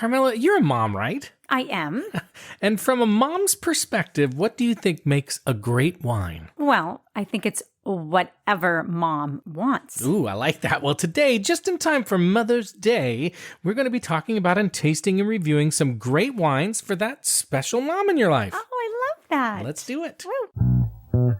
Carmela, you're a mom, right? I am. And from a mom's perspective, what do you think makes a great wine? Well, I think it's whatever mom wants. Ooh, I like that. Well, today, just in time for Mother's Day, we're going to be talking about and tasting and reviewing some great wines for that special mom in your life. Oh, I love that. Let's do it. Woo.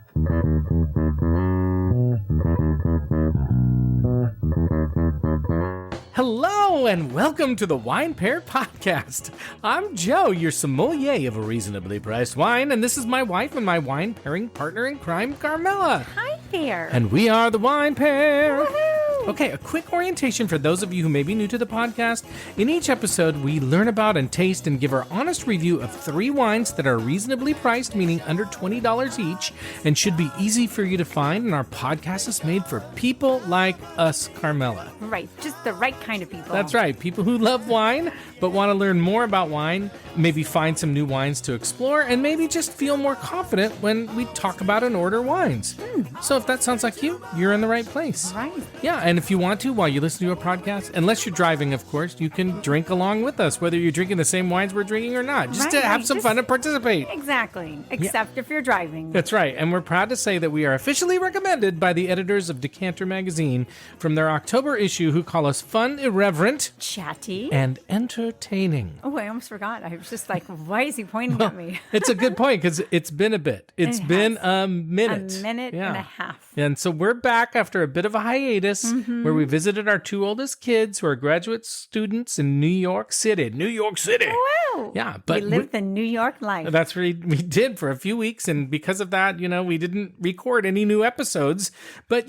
Hello and welcome to the Wine Pair Podcast. I'm Joe, your sommelier of a reasonably priced wine, and this is my wife and my wine pairing partner in crime, Carmela. Hi there. And we are the Wine Pair. Woohoo! Okay, a quick orientation for those of you who may be new to the podcast. In each episode, we learn about and taste and give our honest review of 3 wines that are reasonably priced, meaning under $20 each, and should be easy for you to find. And our podcast is made for people like us, Carmela. Right, just the right kind of people. That's right, people who love wine, but want to learn more about wine, maybe find some new wines to explore, and maybe just feel more confident when we talk about and order wines. So if that sounds like you, you're in the right place. Right. Yeah, and if you want to, while you listen to a podcast, unless you're driving, of course, you can drink along with us, whether you're drinking the same wines we're drinking or not, just to have some fun and participate. Exactly, except if you're driving. That's right, and we're proud to say that we are officially recommended by the editors of Decanter Magazine from their October issue, who call us fun, irreverent, Chatty, and entertaining. Oh, I almost forgot. I was just like, why is he pointing at me? It's a good point, because it's been a bit. It's been a minute. A minute and a half. And so we're back after a bit of a hiatus where we visited our 2 oldest kids who are graduate students in New York City. New York City! Wow! Yeah, but we lived the New York life. That's what we did for a few weeks, and because of that, we didn't record any new episodes. But,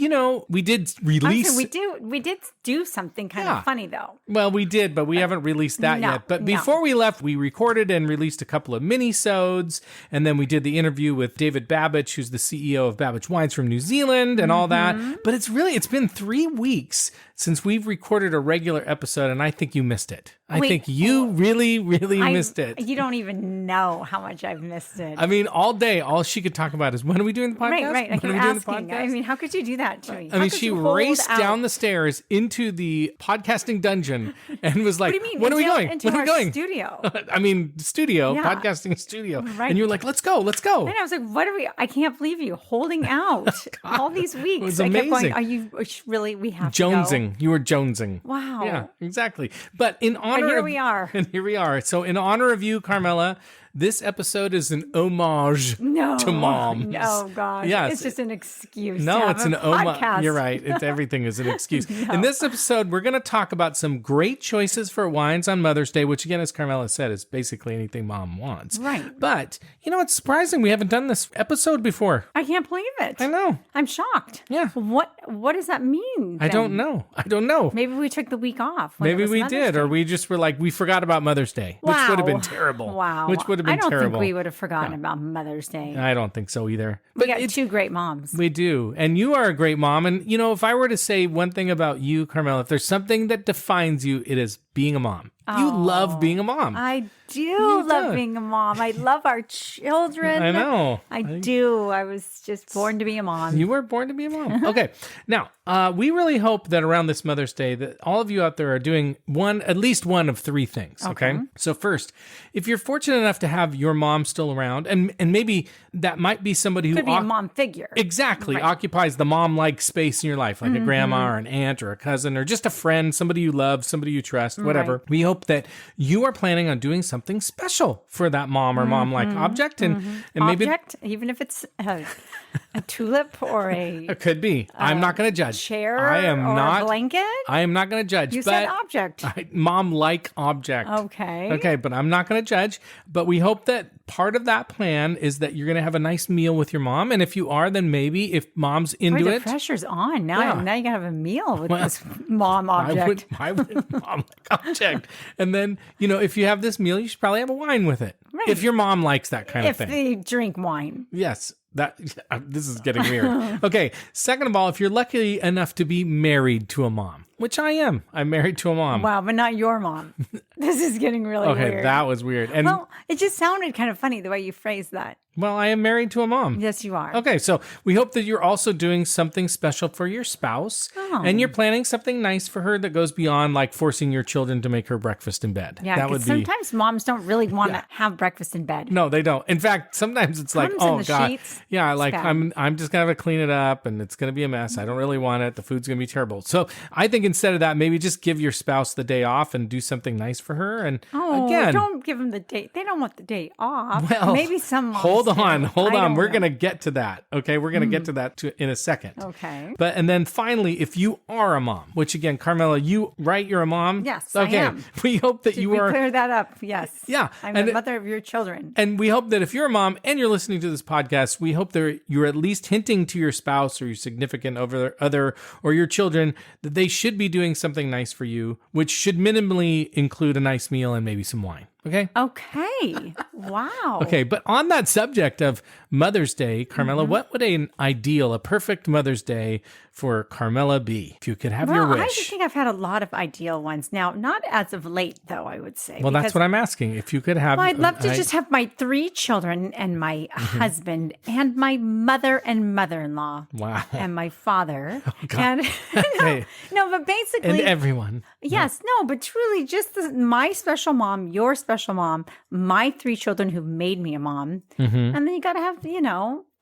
we did release... We did do something kind of funny, though. Well, we did, but we haven't released that yet. But before we left, we recorded and released a couple of mini-sodes, and then we did the interview with David Babbage, who's the CEO of Babbage Wines from New Zealand, and all that. But it's been 3 weeks since we've recorded a regular episode, and I think you missed it. I think you really, really missed it. You don't even know how much I've missed it. I mean, all day, all she could talk about is, when are we doing the podcast? Right. I keep asking. I mean, how could you do that to me? I mean, she raced down the stairs into the podcasting dungeon and was like, what do you mean? When are we going? Into when are we going? Studio. I mean, podcasting studio. Right. And you were like, let's go. And I was like, what are we? I can't believe you holding out all these weeks. It was I amazing. kept going, are you really, we have jonesing. to go? You were jonesing. Wow. Yeah, exactly. But in honor here we are. And here we are. So in honor of you, Carmela, this episode is an homage to moms. No, gosh. Yes. It's just an excuse. No, to it's have an a podcast. You're right. Everything is an excuse. In this episode, we're going to talk about some great choices for wines on Mother's Day, which again, as Carmela said, is basically anything mom wants. Right. But, it's surprising. We haven't done this episode before. I can't believe it. I know. I'm shocked. Yeah. What does that mean? I don't know. Maybe we took the week off. Maybe we did, or we just were like, we forgot about Mother's Day, which would have been terrible. Wow. Which would have been terrible. I don't think we would have forgotten about Mother's Day. I don't think so either. We got 2 great moms. We do. And you are a great mom. And, if I were to say one thing about you, Carmela, if there's something that defines you, it is being a mom. You love being a mom. I do love being a mom. I love our children. I know. I do. I was just born to be a mom. You were born to be a mom. Okay. Now, we really hope that around this Mother's Day that all of you out there are doing at least one of 3 things. Okay. So first, if you're fortunate enough to have your mom still around, and maybe that might be somebody who could be a mom figure. Exactly. Right. Occupies the mom-like space in your life, like a grandma or an aunt or a cousin or just a friend, somebody you love, somebody you trust, whatever. Right. We hope that you are planning on doing something special for that mom or mom-like object. And maybe even if it's a tulip or it could be. I'm not going to judge. Chair a blanket? I am not going to judge. You said object. Mom-like object. Okay, but I'm not going to judge. But we hope that part of that plan is that you're going to have a nice meal with your mom. And if you are, then maybe if mom's into it. The pressure's on. Now you got to have a meal with this mom object. I would mom-like object. And then, if you have this meal, you should probably have a wine with it. Right. If your mom likes that kind of thing. If they drink wine. Yes. This is getting weird. Okay. Second of all, if you're lucky enough to be married to a mom, which I am. I'm married to a mom. Wow, but not your mom. This is getting really weird. Okay, that was weird. And well, it just sounded kind of funny the way you phrased that. Well, I am married to a mom. Yes, you are. Okay, so we hope that you're also doing something special for your spouse. And you're planning something nice for her that goes beyond like forcing your children to make her breakfast in bed. Yeah, that would be... sometimes moms don't really want to have breakfast in bed. No, they don't. In fact, sometimes it's like, oh God. Sheets. Yeah, like I'm just going to have to clean it up and it's going to be a mess. I don't really want it. The food's going to be terrible. So I think instead of that, maybe just give your spouse the day off and do something nice for her. And again, don't give them the day. They don't want the day off. Well, maybe some moms hold on. We're know. going to get to that. Okay, we're going to get to that in a second. Okay. And then finally, if you are a mom, which again, Carmela, you're a mom? Yes, okay. I am. We hope that you are. Clear that up. Yes. Yeah. I'm the mother of your children. And we hope that if you're a mom and you're listening to this podcast, we hope that you're at least hinting to your spouse or your significant other or your children that they should be doing something nice for you, which should minimally include a nice meal and maybe some wine. Okay? Okay. Wow. Okay, but on that subject of Mother's Day, Carmela, what would a perfect Mother's Day for Carmela be if you could have your wish? I think I've had a lot of ideal ones. Now, not as of late, though, I would say. Well, that's what I'm asking. If you could have... Well, I'd love to just have my 3 children and my husband and my mother and mother-in-law. Wow. And my father. Oh, God. And no, but basically... And everyone. Yes, no, but truly just my special mom, your special mom, my 3 children who made me a mom. And then you got to have,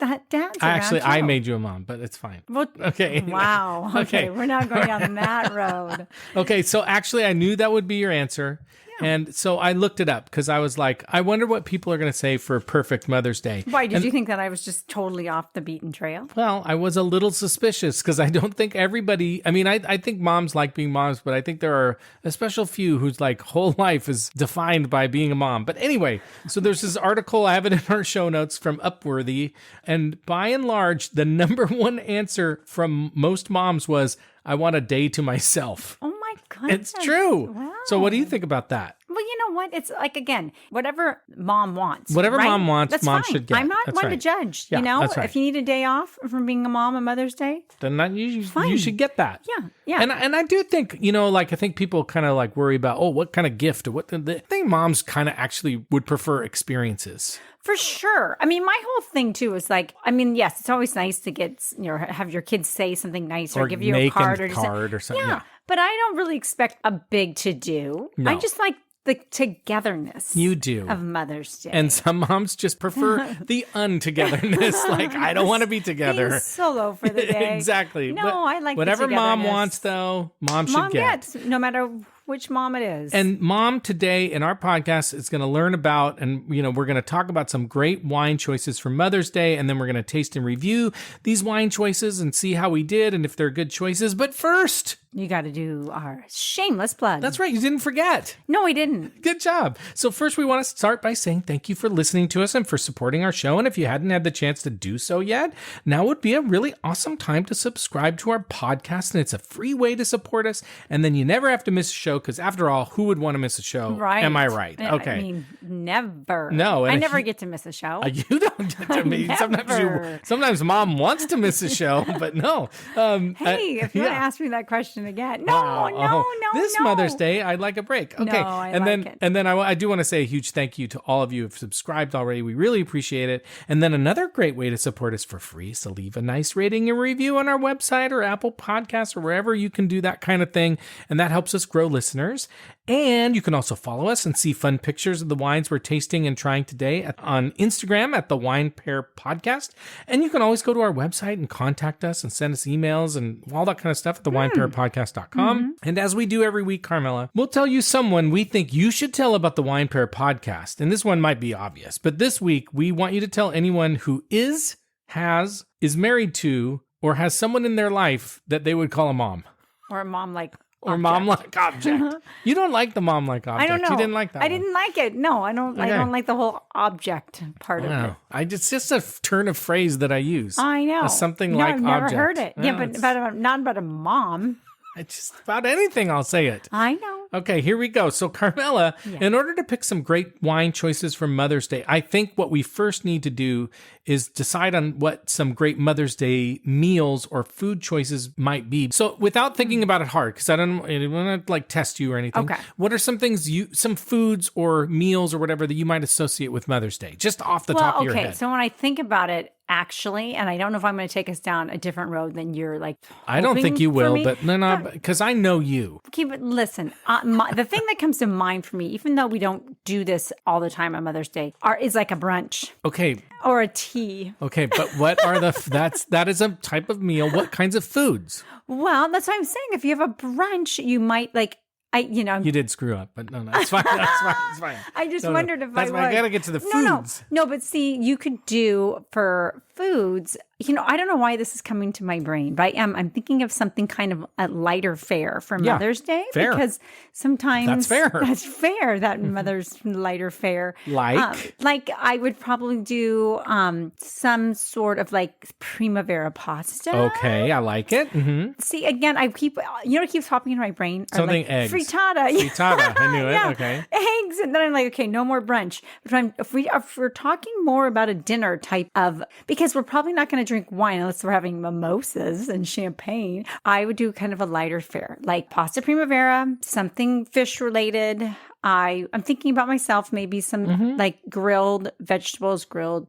that dance. I made you a mom, but it's fine. Well, okay. Wow. Okay. We're not going down that road. Okay. So actually, I knew that would be your answer. Yeah. And so I looked it up because I was like, I wonder what people are going to say for perfect Mother's Day. Why? Did you think that I was just totally off the beaten trail? Well, I was a little suspicious because I don't think everybody, I think moms like being moms, but I think there are a special few whose like whole life is defined by being a mom. But anyway, so there's this article, I have it in our show notes from Upworthy. And by and large, the number one answer from most moms was, I want a day to myself. Oh my goodness. It's true. Wow. So what do you think about that? Well, you know what? It's like, again, whatever mom wants. Whatever right? mom wants, that's mom fine. should get. I'm not that's one right. to judge. Yeah, that's right. If you need a day off from being a mom on Mother's Day, then you should get that. Yeah. And I do think, I think people kind of like worry about, what kind of gift or I think moms kind of actually would prefer experiences. For sure. My whole thing too is like, yes, it's always nice to get, have your kids say something nice or give you a card or something. Yeah. But I don't really expect a big to do. No. I just like the togetherness. You do. Of Mother's Day. And some moms just prefer the untogetherness. Like, I don't want to be together. Being solo for the day. Exactly. No, I like whatever the mom wants, though, mom should get. Gets, no matter which mom it is. And mom today in our podcast is going to learn about, and we're going to talk about some great wine choices for Mother's Day, and then we're going to taste and review these wine choices and see how we did and if they're good choices. But first, you got to do our shameless plug. That's right. You didn't forget. No, I didn't. Good job. So first we want to start by saying thank you for listening to us and for supporting our show. And if you hadn't had the chance to do so yet, now would be a really awesome time to subscribe to our podcast. And it's a free way to support us. And then you never have to miss a show because after all, who would want to miss a show? Right. Am I right? Okay. Never. No. I never get to miss a show. You don't get to miss. Sometimes mom wants to miss a show, but no. Hey, if you want to ask me that question again. No. This Mother's Day, I'd like a break. Okay. No, and then I do want to say a huge thank you to all of you who've subscribed already. We really appreciate it. And then another great way to support us for free is to leave a nice rating and review on our website or Apple Podcasts or wherever you can do that kind of thing. And that helps us grow listeners. And you can also follow us and see fun pictures of the wines we're tasting and trying today on Instagram at the Wine Pair Podcast. And you can always go to our website and contact us and send us emails and all that kind of stuff at thewinepairpodcast.com. And as we do every week, Carmela, we'll tell you someone we think you should tell about the Wine Pair Podcast. And this one might be obvious, but this week we want you to tell anyone who is married to, or has someone in their life that they would call a mom. Or a mom-like Or mom-like object. You don't like the mom-like object. I don't know. You didn't like that. I didn't like it. No, I don't. Okay. I don't like the whole object part of it. It's just a turn of phrase that I use. I know. Something like I've object. never heard it. Yeah, but not about a mom. It's just about anything. I'll say it. I know. Okay, here we go. So Carmela, in order to pick some great wine choices for Mother's Day, I think what we first need to do is decide on what some great Mother's Day meals or food choices might be. So without thinking about it hard, because I don't want to like test you or anything. Okay. What are some things some foods or meals or whatever that you might associate with Mother's Day, just off the top of your head? So when I think about it, actually, and I don't know if I'm going to take us down a different road than you're like. I don't think you will, but no, because I know you. Okay, but listen, the thing that comes to mind for me, even though we don't do this all the time on Mother's Day, is like a brunch. Okay. Or a tea. Okay, but what are that is a type of meal. What kinds of foods? Well, that's what I'm saying. If you have a brunch, you might like. You did screw up, but no, it's fine. It's fine. I just wondered if I would. I gotta get to the foods. No, but see, you could do for foods. I don't know why this is coming to my brain, but I'm thinking of something kind of a lighter fare for Mother's Day. Fair. Because sometimes that's fair. That's fair. That Mother's lighter fare. Like I would probably do some sort of like primavera pasta. Okay, I like it. Mm-hmm. See, again, what keeps popping into my brain? Something eggs. Frittata. Frittata. I knew it. Okay. Eggs, and then I'm like, okay, no more brunch. But if we're talking more about a dinner type of, because we're probably not going to drink wine unless we're having mimosas and champagne, I would do kind of a lighter fare, like pasta primavera, something fish related. I'm thinking about myself, maybe some like grilled vegetables, grilled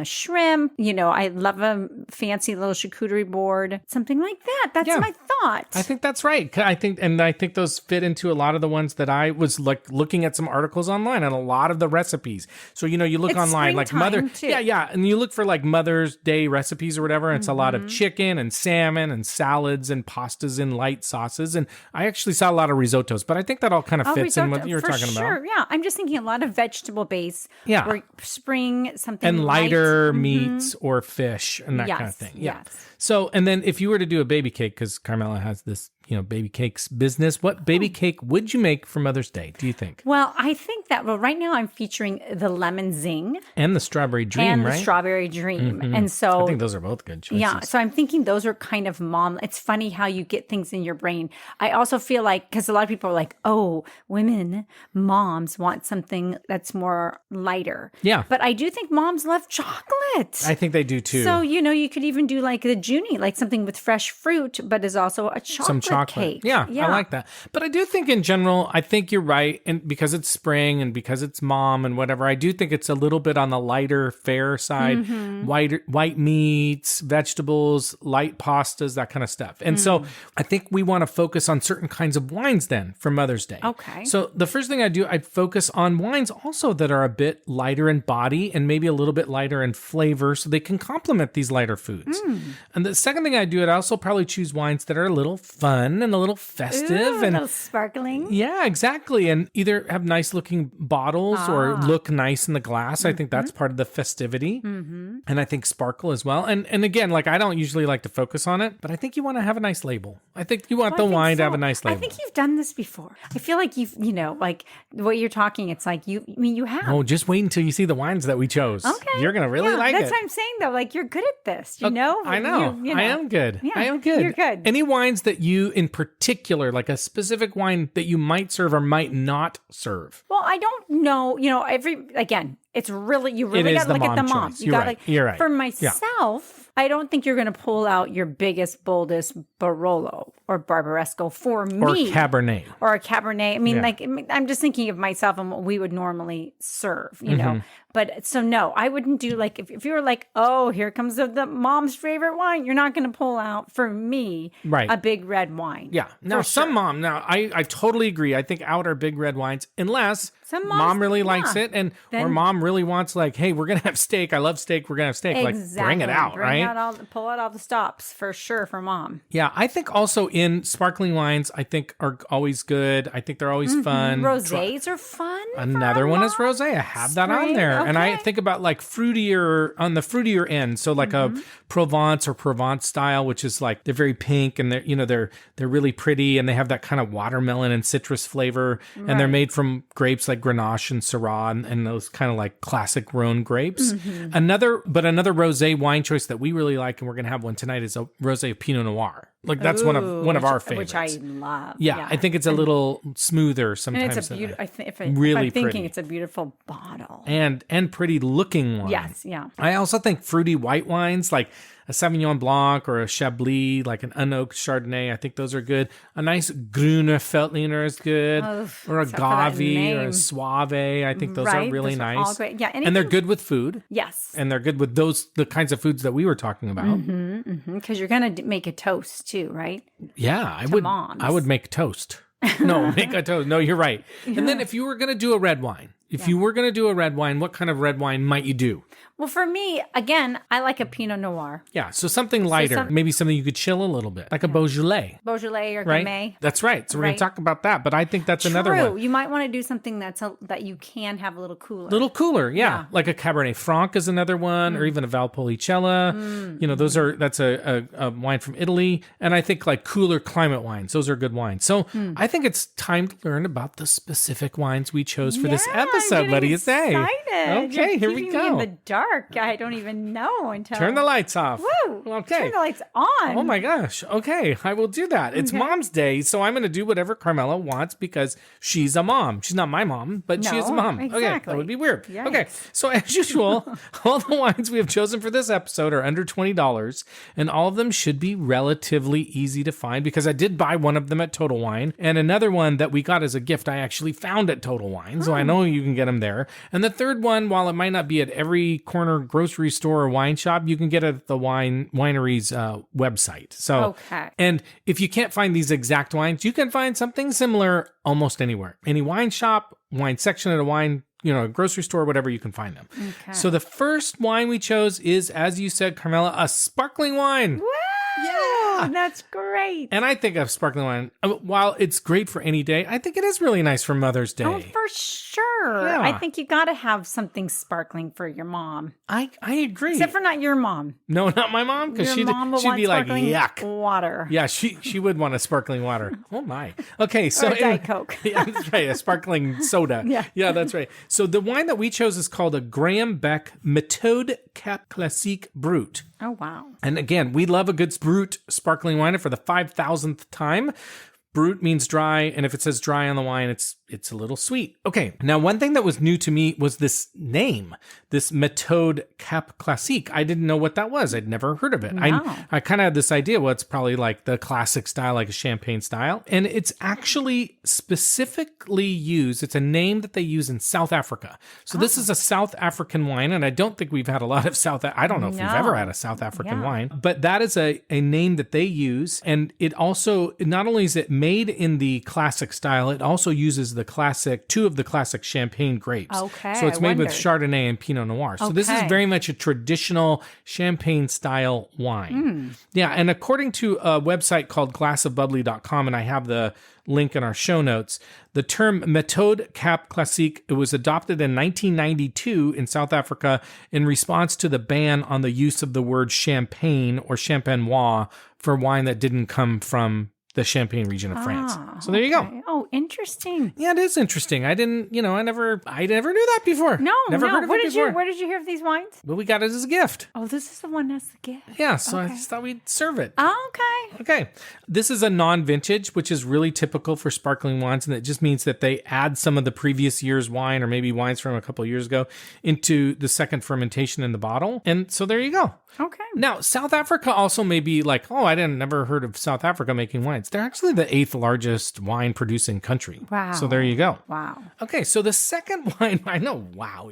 shrimp. I love a fancy little charcuterie board, something like that. That's my thought. I think that's right. I think those fit into a lot of the ones that I was like looking at some articles online and a lot of the recipes. So, you look it's online like too. and you look for like Mother's Day recipes or whatever. And it's a lot of chicken and salmon and salads and pastas and light sauces. And I actually saw a lot of risottos, but I think that all kind of fits in what you're talking about. Sure, yeah. I'm just thinking a lot of vegetable base. Yeah. Or spring, something and lighter meats or fish and that kind of thing. Yeah. Yes. So, and then if you were to do a baby cake, because Carmela has this, baby cakes business, what baby cake would you make for Mother's Day, do you think? Well, I think that, right now I'm featuring the lemon zing. And the strawberry dream, right? And the strawberry dream. And so. I think those are both good choices. Yeah. So I'm thinking those are kind of mom. It's funny how you get things in your brain. I also feel like, because a lot of people are like, oh, moms want something that's more lighter. Yeah. But I do think moms love chocolate. I think they do too. So, you could even do like the Junie, like something with fresh fruit, but is also a chocolate cake. Yeah, I like that. But I do think in general, I think you're right. And because it's spring and because it's mom and whatever, I do think it's a little bit on the lighter fare side. White meats, vegetables, light pastas, that kind of stuff. And so I think we want to focus on certain kinds of wines then for Mother's Day. Okay. So the first thing I'd focus on wines also that are a bit lighter in body and maybe a little bit lighter in flavor so they can complement these lighter foods. And the second thing I'd also probably choose wines that are a little fun and a little festive and a little sparkling. Yeah, exactly. And either have nice looking bottles or look nice in the glass. I think that's part of the festivity. And I think sparkle as well. And again, like I don't usually like to focus on it, but I think you want to have a nice label. I think you want the wine to have a nice label. I think you've done this before. I feel like like what you're talking, it's like you have. Oh, just wait until you see the wines that we chose. Okay. You're going to really like that's it. what I'm saying though. Like you're good at this, I know. I am good. Yeah, I am good. You're good. Any wines that you in particular, like a specific wine that you might serve or might not serve? Well, I don't know. It's really, you really got to look at the mom. You're right. For myself, I don't think you're going to pull out your biggest, boldest Barolo or Barbaresco for me. Or Cabernet. Or a Cabernet. I'm just thinking of myself and what we would normally serve, you know. But so no, I wouldn't do like, if you were like, oh, here comes the mom's favorite wine, you're not going to pull out for me a big red wine. Yeah. Now, I totally agree. I think out are big red wines, unless mom really likes it or mom really wants like, hey, we're going to have steak. I love steak. We're going to have steak. Exactly. Like, bring it out, Pull out all the stops for sure for mom. Yeah. I think also in sparkling wines, I think are always good. I think they're always fun. Rosés are fun. Another one is rosé. I have that on there. Okay. And I think about like on the fruitier end. So like a Provence or Provence style, which is like, they're very pink and they're really pretty and they have that kind of watermelon and citrus flavor. Right. And they're made from grapes like Grenache and Syrah and those kind of like classic Rhone grapes. Another rosé wine choice that we really like, and we're going to have one tonight, is a rosé Pinot Noir. Like that's one of our favorites. Which I love. Yeah, I think it's a little smoother sometimes. And it's a beautiful. If I'm really thinking, pretty. it's a beautiful bottle. And pretty looking wine. Yes, yeah. I also think fruity white wines like a Sauvignon Blanc or a Chablis, like an unoaked Chardonnay, I think those are good. A nice Grüner Veltliner is good. Or a Gavi or a Suave. I think those are really nice. All great. Yeah, and they're good with food. Yes. And they're good with the kinds of foods that we were talking about. Because you're going to make a toast too, right? Yeah, I would make toast. No, make a toast. No, you're right. Yeah. And then if you were going to do a red wine, what kind of red wine might you do? Well, for me, again, I like a Pinot Noir. Yeah, so something lighter. Maybe something you could chill a little bit, like a Beaujolais. Beaujolais or right? Gamay. That's right. So we're going to talk about that, but I think that's another one. True. You might want to do something that you can have a little cooler. Little cooler, yeah. Like a Cabernet Franc is another one, or even a Valpolicella. You know, that's a wine from Italy. And I think like cooler climate wines, those are good wines. So I think it's time to learn about the specific wines we chose for this episode. What do you say? Excited. Okay, here we go. In the dark. I don't even know until... Turn the lights off. Woo! Okay. Turn the lights on. Oh my gosh. Okay, I will do that. It's Mom's Day, so I'm going to do whatever Carmela wants because she's a mom. She's not my mom, but she is a mom. Exactly. Okay, that would be weird. Yikes. Okay, so as usual, all the wines we have chosen for this episode are under $20, and all of them should be relatively easy to find because I did buy one of them at Total Wine, and another one that we got as a gift I actually found at Total Wine, so I know you can get them there. And the third one, while it might not be at every corner grocery store or wine shop, you can get it at the winery's website. So, and if you can't find these exact wines, you can find something similar almost anywhere. Any wine shop, wine section at a wine, a grocery store, whatever, you can find them. Okay. So the first wine we chose is, as you said, Carmela, a sparkling wine. Woo! Yeah, that's great. And I think of sparkling wine, while it's great for any day, I think it is really nice for Mother's Day. Oh, for sure. Yeah. I think you got to have something sparkling for your mom. I agree. Except for not your mom. No, not my mom, because she'd be like, yuck. Water. Yeah, she would want a sparkling water. Oh, my. Okay, so... Or a Diet Coke. Yeah, that's right, a sparkling soda. Yeah, that's right. So the wine that we chose is called a Graham Beck Méthode Cap Classique Brut. Oh, wow. And again, we love a good Brut sparkling wine. And for the 5,000th time, Brut means dry. And if it says dry on the wine, it's a little sweet. Okay, now one thing that was new to me was this name, this Méthode Cap Classique. I didn't know what that was. I'd never heard of it. No. I kind of had this idea, well, it's probably like the classic style, like a champagne style. And it's actually specifically used, it's a name that they use in South Africa. So this is a South African wine, and I don't think we've had a lot of I don't know if we've ever had a South African wine, but that is a name that they use. And it also, not only is it made in the classic style, it also uses two of the classic champagne grapes. Okay. So it's made with Chardonnay and Pinot Noir. So this is very much a traditional champagne style wine. Yeah. And according to a website called glassofbubbly.com, and I have the link in our show notes, the term Méthode Cap Classique, it was adopted in 1992 in South Africa in response to the ban on the use of the word champagne or champenois for wine that didn't come from the Champagne region of France. So there you go. Oh, interesting. Yeah, it is interesting. I never knew that before. Never heard of it before. Where did you hear of these wines? Well, we got it as a gift. Oh, this is the one that's the gift. Yeah, so I just thought we'd serve it. Oh, okay. Okay. This is a non-vintage, which is really typical for sparkling wines, and it just means that they add some of the previous year's wine or maybe wines from a couple of years ago into the second fermentation in the bottle. And so there you go. Okay. Now, South Africa also may be like, oh, I never heard of South Africa making wines. They're actually the 8th largest wine producing country. Wow. So there you go. Wow. Okay, so the second wine, I know, wow.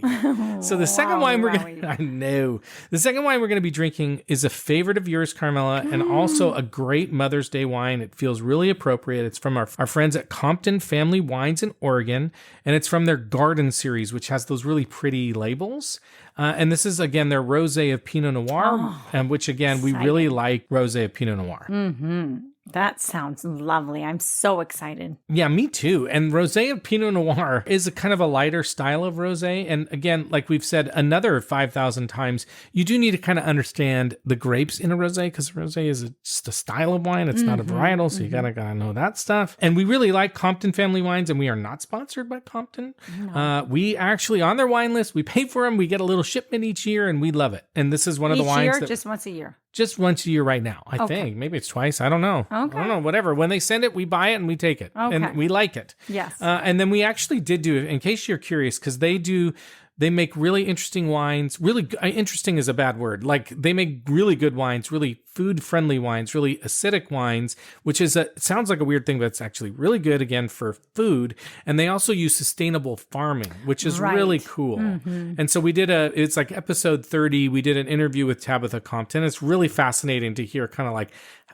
So the second wine the second wine we're going to be drinking is a favorite of yours, Carmela, and also a great Mother's Day wine. It feels really appropriate. It's from our friends at Compton Family Wines in Oregon, and it's from their Garden series, which has those really pretty labels. And this is, again, their Rosé of Pinot Noir, which, again, we really like Rosé of Pinot Noir. Mm-hmm. That sounds lovely. I'm so excited. Yeah, me too. And Rosé of Pinot Noir is a kind of a lighter style of rosé. And again, like we've said another 5,000 times, you do need to kind of understand the grapes in a rosé, because rosé is just a style of wine. It's not a varietal, so you gotta know that stuff. And we really like Compton Family Wines, and we are not sponsored by Compton. No. We actually, on their wine list, we pay for them. We get a little shipment each year, and we love it. And this is one of the wines just once a year. Just once a year right now, I think. Maybe it's twice. I don't know. Okay. I don't know. Whatever. When they send it, we buy it and we take it. Okay. And we like it. Yes. And then we actually did do, in case you're curious, because they make really interesting wines. Really interesting is a bad word. Like they make really good wines, really food-friendly wines, really acidic wines, which is it sounds like a weird thing, but it's actually really good again for food. And they also use sustainable farming, which is really cool. Mm-hmm. And so we did it's like episode 30. We did an interview with Tabitha Compton. It's really fascinating to hear kind of like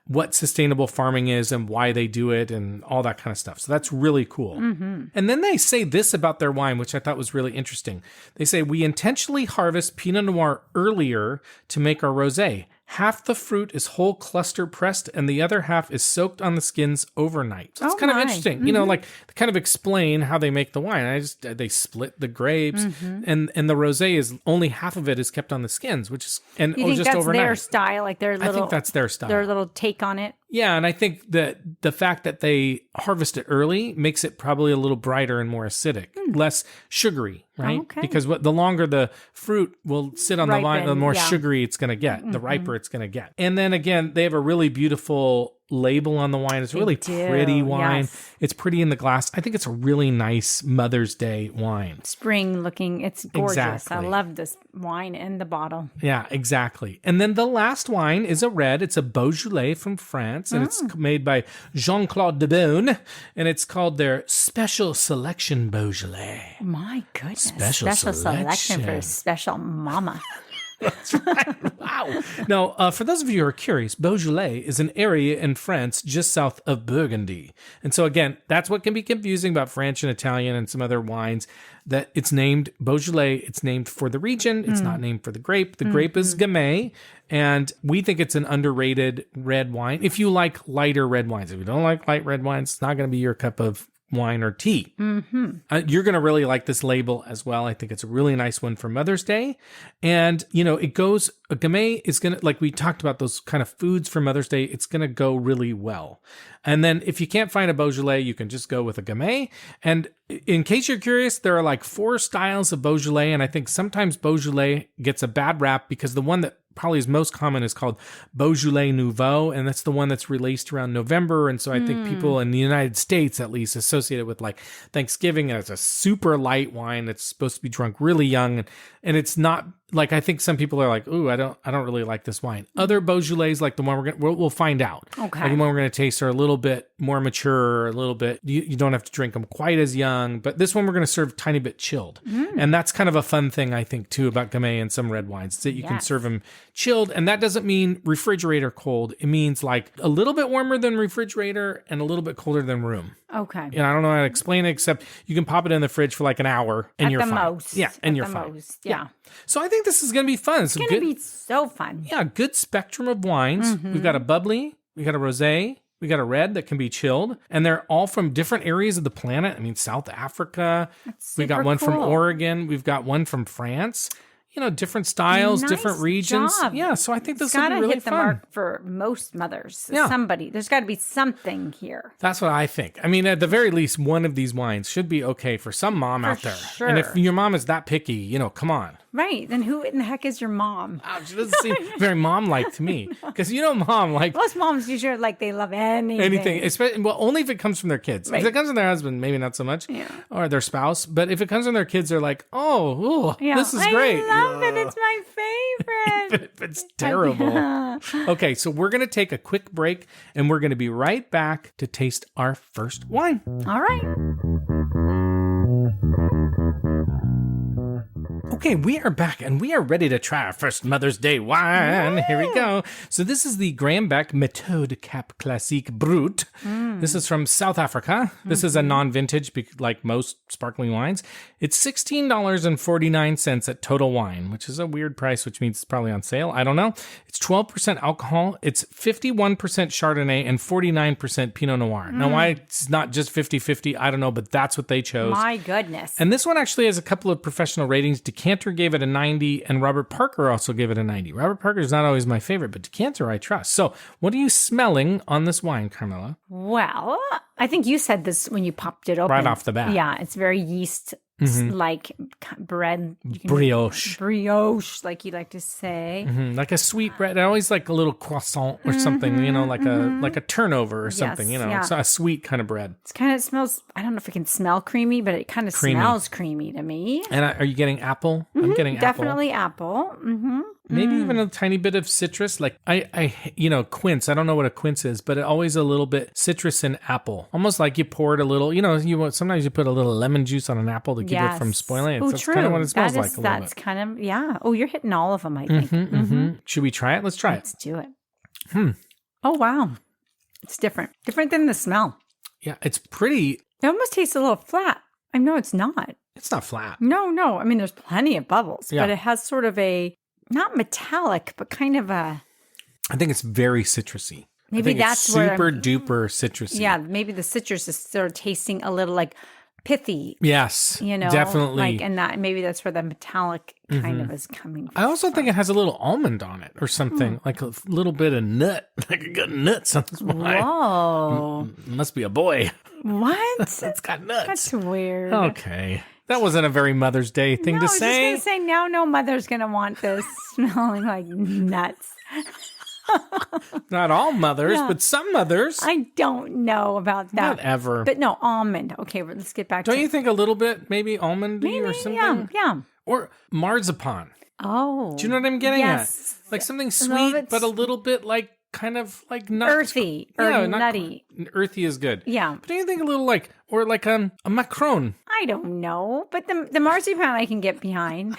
what sustainable farming is and why they do it and all that kind of stuff. So that's really cool. Mm-hmm. And then they say this about their wine, which I thought was really interesting. They say, we intentionally harvest Pinot Noir earlier to make our rosé. Half the fruit is whole cluster pressed and the other half is soaked on the skins overnight. So it's kind of interesting. Mm-hmm. You know, like they kind of explain how they make the wine. They split the grapes and the rosé is only half of it is kept on the skins, which is you think just that's overnight. Their style, like their little. I think that's their style. Their little take on it. Yeah, and I think that the fact that they harvest it early makes it probably a little brighter and more acidic, less sugary, right? Okay. Because the longer the fruit will sit on the vine, the more yeah. sugary it's going to get, the riper it's going to get. And then again, they have a really beautiful label on the wine. It's a really pretty wine. Yes. It's pretty in the glass. I think it's a really nice Mother's Day wine. Spring looking. It's gorgeous. Exactly. I love this wine in the bottle. Yeah, exactly. And then the last wine is a red. It's a Beaujolais from France, and it's made by Jean-Claude Debeaugne, and it's called their Special Selection Beaujolais. My goodness. Special selection for a special mama. That's right. Wow. Now, for those of you who are curious, Beaujolais is an area in France just south of Burgundy. And so, again, that's what can be confusing about French and Italian and some other wines, that it's named Beaujolais. It's named for the region. It's not named for the grape. The grape is Gamay, and we think it's an underrated red wine. If you like lighter red wines, if you don't like light red wines, it's not going to be your cup of wine or tea. You're going to really like this label as well. I think it's a really nice one for Mother's Day. And, you know, it goes, a Gamay is going to, like we talked about those kind of foods for Mother's Day, it's going to go really well. And then if you can't find a Beaujolais, you can just go with a Gamay. And in case you're curious, there are like 4 styles of Beaujolais. And I think sometimes Beaujolais gets a bad rap because the one that probably is most common is called Beaujolais Nouveau, and that's the one that's released around November. And so I think people in the United States at least associate it with like Thanksgiving, and it's a super light wine that's supposed to be drunk really young, and it's not like, I think some people are like, ooh, I don't really like this wine. Other Beaujolais, like the one we'll find out. Okay. Like the one we're going to taste are a little bit more mature, a little bit, you don't have to drink them quite as young, but this one we're going to serve a tiny bit chilled. And that's kind of a fun thing, I think, too, about Gamay and some red wines, is that you can serve them chilled. And that doesn't mean refrigerator cold. It means like a little bit warmer than refrigerator and a little bit colder than room. Okay. And I don't know how to explain it, except you can pop it in the fridge for like an hour and you're fine. Most. Yeah, and you're the fine. Most. Yeah. So I think this is going to be fun. It's going to be so fun. Yeah, good spectrum of wines. We've got a bubbly, we got a rosé, we got a red that can be chilled, and they're all from different areas of the planet. I mean, South Africa. We got one from Oregon. We've got one from France. You know, different styles, different regions. Job. Yeah, so I think this will be really hit the fun. mark for most mothers. Yeah. Somebody. There's got to be something here. That's what I think. I mean, at the very least, one of these wines should be okay for some mom out there. Sure. And if your mom is that picky, you know, come on. Right. Then who in the heck is your mom? Oh, she doesn't seem very mom-like to me. Because, you know, mom, like... Most moms usually like they love anything. Anything. Especially, well, only if it comes from their kids. Right. If it comes from their husband, maybe not so much. Yeah. Or their spouse. But if it comes from their kids, they're like, oh, this is great. I love it. It's my favorite. It's terrible. Okay, so we're going to take a quick break, and we're going to be right back to taste our first wine. All right. Okay, we are back and we are ready to try our first Mother's Day wine. Yay! Here we go. So this is the Graham Beck Méthode Cap Classique Brut. This is from South Africa. This is a non-vintage, like most sparkling wines. It's $16.49 at Total Wine, which is a weird price, which means it's probably on sale. I don't know. It's 12% alcohol. It's 51% Chardonnay and 49% Pinot Noir. Now, why it's not just 50-50, I don't know, but that's what they chose. My goodness. And this one actually has a couple of professional ratings. Decanter gave it a 90, and Robert Parker also gave it a 90. Robert Parker is not always my favorite, but Decanter I trust. So what are you smelling on this wine, Carmela? Well, I think you said this when you popped it open. Right off the bat. Yeah, it's very yeast like bread. Brioche, like you like to say. Like a sweet bread. I always like a little croissant or something, like a turnover or something, It's a sweet kind of bread. It kind of smells, I don't know if it can smell creamy, but it kind of smells creamy to me. And are you getting apple? I'm getting definitely apple. Maybe even a tiny bit of citrus. Like I quince. I don't know what a quince is, but always a little bit citrus and apple. Almost like you poured a little, sometimes you put a little lemon juice on an apple to keep it from spoiling. That's kind of what it smells like a little bit. Kind of, yeah. Oh, you're hitting all of them, I think. Should we try it? Let's try it. Let's do it. Oh, wow. It's different. Different than the smell. Yeah, it's pretty. It almost tastes a little flat. I know it's not. It's not flat. No. I mean, there's plenty of bubbles, but it has sort of a, not metallic, but kind of a. I think it's very citrusy. Maybe that's it's super duper citrusy. Yeah, maybe the citrus is sort of tasting a little like pithy. Yes, definitely. And maybe that's where the metallic kind of is coming from. I also think it has a little almond on it or something, like a little bit of nut, like a good nuts on this wine. Whoa. Must be a boy. What? It's got nuts. That's weird. Okay. That wasn't a very Mother's Day thing to say. I was just going to say, now no mother's going to want this smelling like nuts. Not all mothers, but some mothers. I don't know about that. Whatever. But no, almond. Okay, let's get back to... Don't you think a little bit, maybe almondy or something? Yeah. Or marzipan. Oh. Do you know what I'm getting at? Like something sweet, but a little bit like kind of like nuts. Earthy or nutty. Earthy is good. Yeah. But do you think a little like, or like a macaron? I don't know. But the marzipan I can get behind.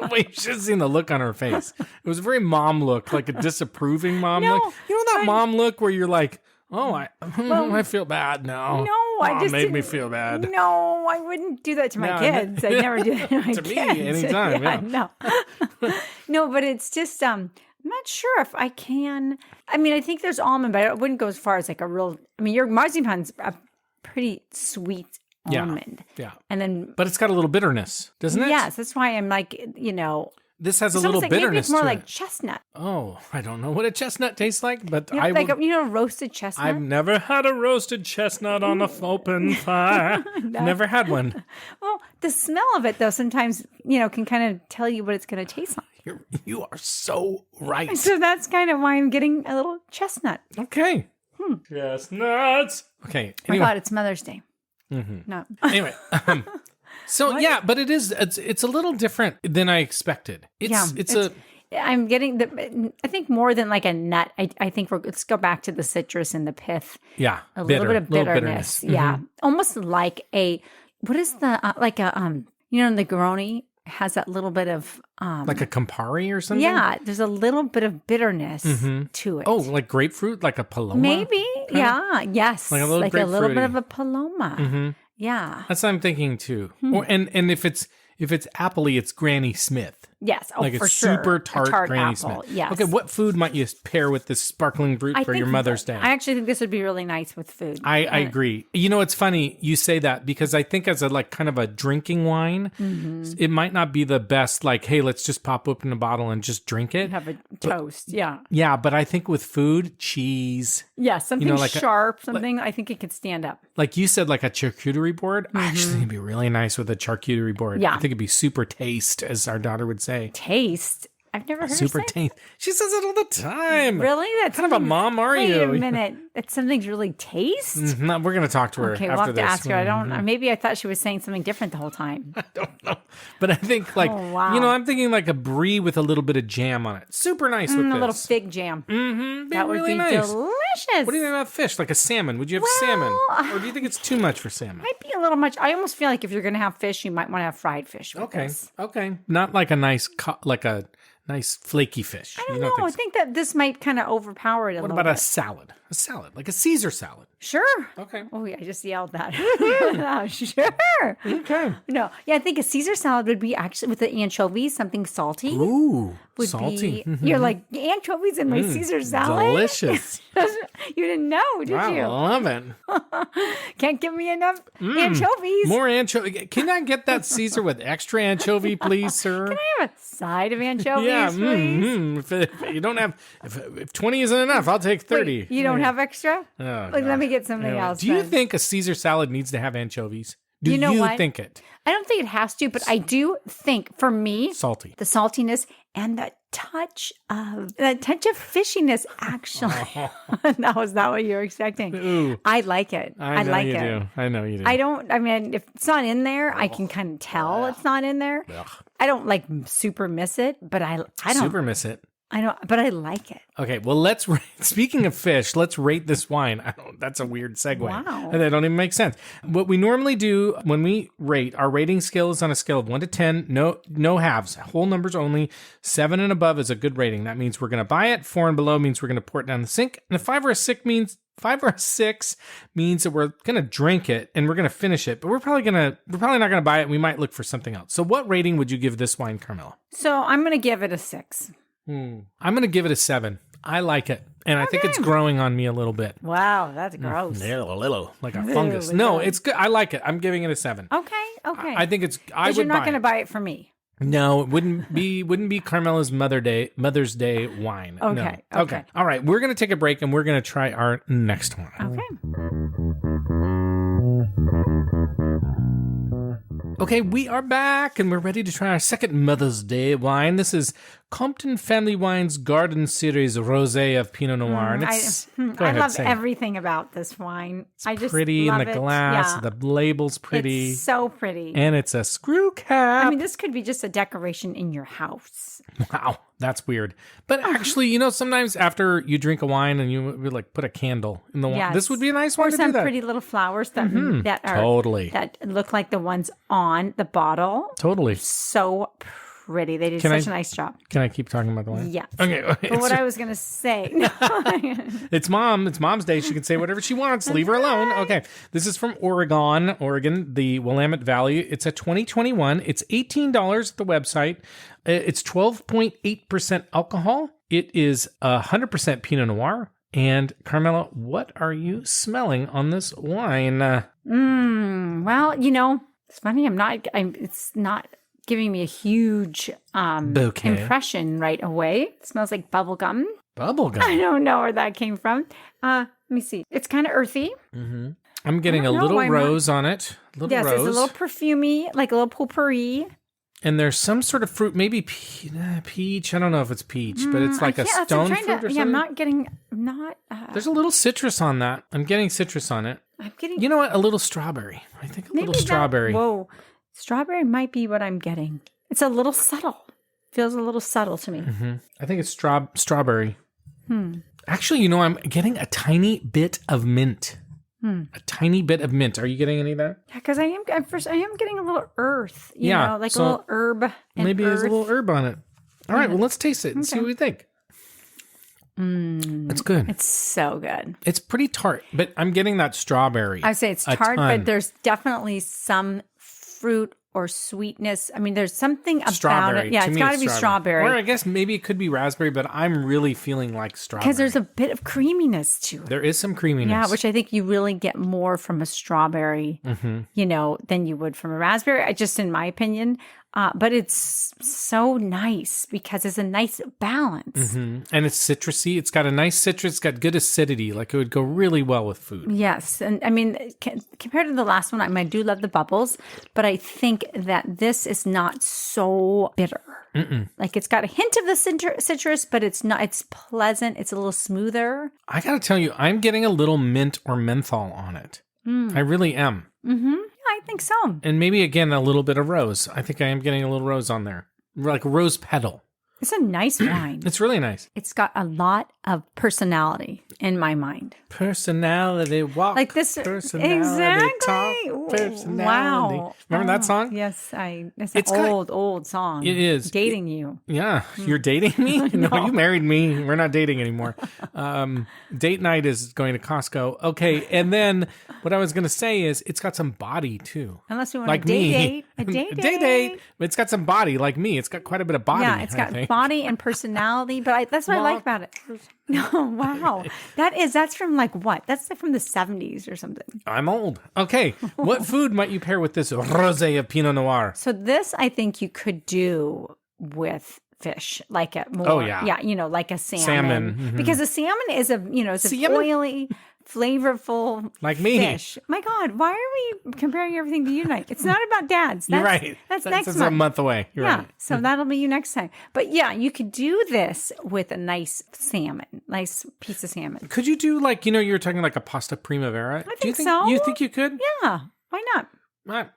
Wait, you should have seen the look on her face. It was a very mom look, like a disapproving mom look. You know that mom look where you're like, oh, I feel bad now. No, I just made me feel bad. No, I wouldn't do that to my kids. I'd never do that to my to kids. Me, anytime. No. No, but it's just I'm not sure if I can. I mean, I think there's almond, but I wouldn't go as far as like a real. I mean, your marzipan's a pretty sweet almond. Yeah. And then, but it's got a little bitterness, doesn't it? Yes, that's why I'm like, this has a little bitterness. Maybe it's more to like it. Chestnut. Oh, I don't know what a chestnut tastes like, but I like would, roasted chestnut. I've never had a roasted chestnut on an open fire. Never had one. Well, the smell of it though sometimes can kind of tell you what it's going to taste like. You are so right. So that's kind of why I'm getting a little chestnut. Okay. Chestnuts. Okay. Anyway. I thought it's Mother's Day. No. Anyway. But it's a little different than I expected. I'm getting I think more than like a nut. I think let's go back to the citrus and the pith. Yeah. A little bit of bitterness. Yeah. Almost like what is the, like a, Negroni has that little bit of, like a Campari or something? Yeah. There's a little bit of bitterness to it. Oh, like grapefruit, like a Paloma? Maybe. Yeah. Yes. Like a little bit of a Paloma. Yeah. That's what I'm thinking too. And if it's appley, it's Granny Smith. Yes. Oh, like for a sure. super tart Granny apple. Smith. Yes. Okay, what food might you pair with this sparkling brute for your Mother's Day? I actually think this would be really nice with food. I agree. It's funny you say that because I think as a like kind of a drinking wine, it might not be the best. Like, hey, let's just pop open a bottle and just drink it. Have a toast. Yeah. Yeah, but I think with food, cheese. Yeah, something like sharp. I think it could stand up. Like you said, like a charcuterie board. I actually think it'd be really nice with a charcuterie board. Yeah. I think it'd be super taste, as our daughter would say. Taste? I've never heard super her say taste. She says it all the time. Really? That's kind of a mom, are you? Wait a minute. That's something's really taste? No, we're going to talk to her okay, after we'll have to this. ask her. I don't. Maybe I thought she was saying something different the whole time. I don't know. But I think like, I'm thinking like a brie with a little bit of jam on it. Super nice with this. A little fig jam. That would really be nice. Delicious. What do you think about fish? Like a salmon? Would you have salmon? Or do you think it's too much for salmon? Might be a little much. I almost feel like if you're going to have fish, you might want to have fried fish with this. Okay. Not like a nice, nice flaky fish. I don't know. I think that this might kind of overpower it a little bit. What about a salad? A salad, like a Caesar salad. Sure. Okay. Oh, yeah, I just yelled that. Sure. Okay. No, yeah, I think a Caesar salad would be actually with the anchovies, something salty. Ooh, salty. You're like, anchovies in my Caesar salad? Delicious. You didn't know, did you? I love it. Can't give me enough anchovies. More anchovy. Can I get that Caesar with extra anchovy, please, sir? Can I have a side of anchovies, please? If you don't have, if 20 isn't enough, I'll take 30. Wait, you don't have extra? Oh, let me get something else. Do you think a Caesar salad needs to have anchovies? Do you know what? think it? I don't think it has to, but I do think for me, Salty. the saltiness and that touch of fishiness. Actually, that was not what you were expecting. Ooh. I like it. I know like you it. do. I know you do. I mean, if it's not in there, I can kind of tell it's not in there. I don't like super miss it, but I don't super miss it. I know, but I like it. Okay, well, speaking of fish, let's rate this wine. That's a weird segue. Wow. That don't even make sense. What we normally do when we rate, our rating scale is on a scale of 1 to 10. No halves, whole numbers only. 7 and above is a good rating. That means we're going to buy it. 4 and below means we're going to pour it down the sink. And a 5 or a 6 means that we're going to drink it and we're going to finish it, but we're probably not going to buy it. We might look for something else. So what rating would you give this wine, Carmela? So I'm going to give it a 6. I'm going to give it a 7. I like it. And I think it's growing on me a little bit. Wow, that's gross. Yeah, a little, like a fungus. No, it's good. I like it. I'm giving it a 7. Okay. I think it's. Because you're not going to buy it for me. No, it wouldn't be Carmela's Mother's Day wine. Okay. No. Okay. All right. We're going to take a break and we're going to try our next one. Okay, we are back and we're ready to try our second Mother's Day wine. This is Compton Family Wines Garden Series Rosé of Pinot Noir. And I love everything about this wine. I just pretty in the glass. Yeah. The label's pretty. It's so pretty. And it's a screw cap. I mean, this could be just a decoration in your house. Wow, that's weird. But actually, sometimes after you drink a wine and you would like put a candle in the wine, this would be a nice one to do that. Or some pretty little flowers that that look like the ones on the bottle. Totally. So pretty. They did such a nice job. Can I keep talking about the wine? Yeah. Okay. But what I was going to say. It's Mom's Day. She can say whatever she wants. Leave her alone. Okay. This is from Oregon, the Willamette Valley. It's a 2021. It's $18 at the website. It's 12.8% alcohol. It is 100% Pinot Noir. And Carmela, what are you smelling on this wine? Well, it's funny. It's not giving me a huge impression right away. It smells like bubble gum. Bubble gum? I don't know where that came from. Let me see. It's kind of earthy. Mm-hmm. I'm getting a little rose on it. Yes, it's a little perfumey, like a little potpourri. And there's some sort of fruit, maybe peach. I don't know if it's peach, but it's like a stone fruit or something. Yeah, I'm not getting. There's a little citrus on that. I'm getting citrus on it. I'm getting. You know what? A little strawberry. I think a little strawberry. Whoa. Strawberry might be what I'm getting. It's a little subtle. Feels a little subtle to me. Mm-hmm. I think it's strawberry. Actually, I'm getting a tiny bit of mint. A tiny bit of mint. Are you getting any of that? Yeah, because I am getting a little earth. You know, like a little herb. Maybe there's a little herb on it. All right, well, let's taste it and see what we think. It's good. It's so good. It's pretty tart, but I'm getting that strawberry. I say it's tart, but there's definitely some fruit or sweetness. I mean, there's something about strawberry. It. Yeah, it's got to be strawberry. Or I guess maybe it could be raspberry, but I'm really feeling like strawberry. Because there's a bit of creaminess to it. There is some creaminess. Yeah, which I think you really get more from a strawberry, than you would from a raspberry, just in my opinion. But it's so nice because it's a nice balance. And it's citrusy. It's got a nice citrus. It's got good acidity. Like it would go really well with food. Yes. And I mean, compared to the last one, I do love the bubbles, but I think that this is not so bitter. Like it's got a hint of the citrus, but it's not. It's pleasant. It's a little smoother. I got to tell you, I'm getting a little mint or menthol on it. I really am. I think so. And maybe, again, a little bit of rose. I think I am getting a little rose on there. Like a rose petal. It's a nice wine. It's really nice. It's got a lot of personality in my mind. Personality walk. Like this. Personality exactly. talk. Personality. Wow. Remember that song? Yes. It's an old song. It is. Dating you. Yeah. You're dating me? No, you married me. We're not dating anymore. Date night is going to Costco. Okay. And then what I was going to say is it's got some body too. Unless we want like a date. A date. But it's got some body like me. It's got quite a bit of body. Yeah. It's got body and personality, but that's what I like about it. Oh, wow. That's from like what? That's from the 70s or something. I'm old. Okay. What food might you pair with this rosé of Pinot Noir? So this, I think you could do with fish, like a more, like a salmon. Because a salmon is it's an oily flavorful like me. fish. My God, why are we comparing everything to you tonight? It's not about dads. You're right. That's next That's month. a month away. You're right. So that'll be you next time. But yeah, you could do this with a nice nice piece of salmon. Could you do like, you were talking like a pasta primavera? I think so. You think you could? Yeah, why not?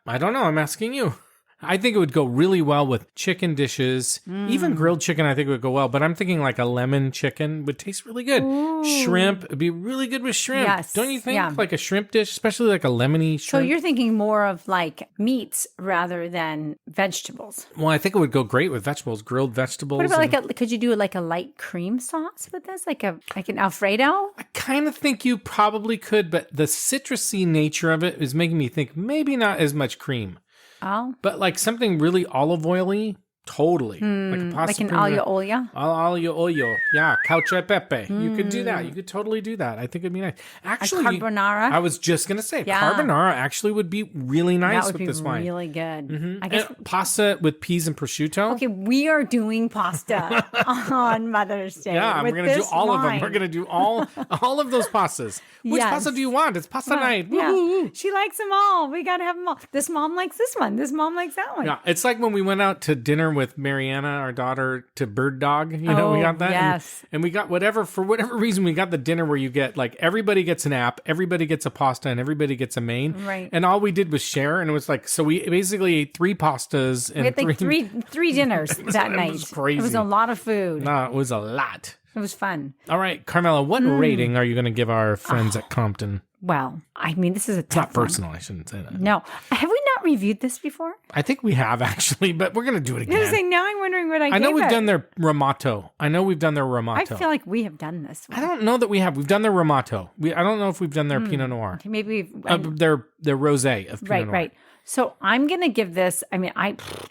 I don't know. I'm asking you. I think it would go really well with chicken dishes. Even grilled chicken, I think would go well. But I'm thinking like a lemon chicken would taste really good. Ooh. Shrimp would be really good with shrimp. Yes. Don't you think? Yeah. Like a shrimp dish, especially like a lemony shrimp. So you're thinking more of like meats rather than vegetables. Well, I think it would go great with vegetables, grilled vegetables. What about could you do like a light cream sauce with this? Like an Alfredo? I kind of think you probably could, but the citrusy nature of it is making me think maybe not as much cream. Oh. But like something really olive oily, totally. Like a pasta Like an primavera. aglio olio? Aglio olio. Yeah, cacio e pepe. You could do that. You could totally do that. I think it'd be nice. Actually, carbonara? I was just going to say, Yeah. carbonara actually would be really nice with this wine. That would be really good. I And guess. pasta with peas and prosciutto. Okay, we are doing pasta on Mother's Day. Yeah, we're with going to do this all of them. wine. We're going to do all of those pastas. Which Yes. pasta do you want? It's pasta night. Yeah. Woo-hoo-hoo. She likes them all. We got to have them all. This mom likes this one. This mom likes that one. Yeah, it's like when we went out to dinner with Mariana, our daughter, to Bird Dog. We got that. Yes. And we got for whatever reason, we got the dinner where you get like everybody gets an app, everybody gets a pasta, and everybody gets a main. Right. And all we did was share, and it was like, so we basically ate 3 pastas and We had like three dinners that night. It was crazy. It was a lot of food. No, it was a lot. It was fun. All right, Carmela, what rating are you going to give our friends at Compton? Well, I mean, this is a It's tough not personal. I shouldn't say that. one. No. Have we not reviewed this before? I think we have actually, but we're going to do it I was again. saying, now I'm wondering what I I know gave we've it. done their Ramato. I feel like we have done this one. I don't know that we have. We've done their Ramato. I don't know if we've done their Pinot Noir. Okay, maybe we've... Their rosé of Pinot Noir. Right. So I'm going to give this, I mean,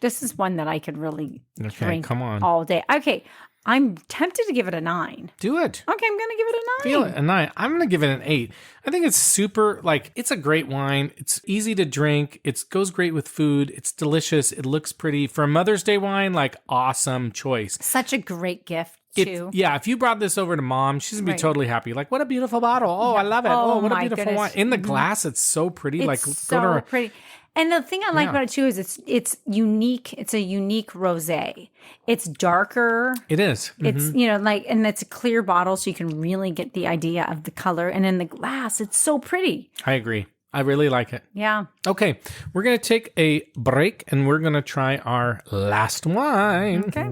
this is one that I could really drink come on. all day. Okay, I'm tempted to give it a 9. Do it. Okay, I'm going to give it a 9. Feel it. A 9. I'm going to give it an 8. I think it's super, it's a great wine. It's easy to drink. It goes great with food. It's delicious. It looks pretty. For a Mother's Day wine, awesome choice. Such a great gift, too. If you brought this over to mom, she's going to be Right. totally happy. Like, what a beautiful bottle. Oh, I love it. Oh, what a my beautiful goodness. wine. In the glass, it's so pretty. It's so pretty. And the thing I like about it, too, is it's unique. It's a unique rosé. It's darker. It is. It's, and it's a clear bottle, so you can really get the idea of the color. And in the glass, it's so pretty. I agree. I really like it. Yeah. Okay, we're going to take a break and we're going to try our last wine. Okay.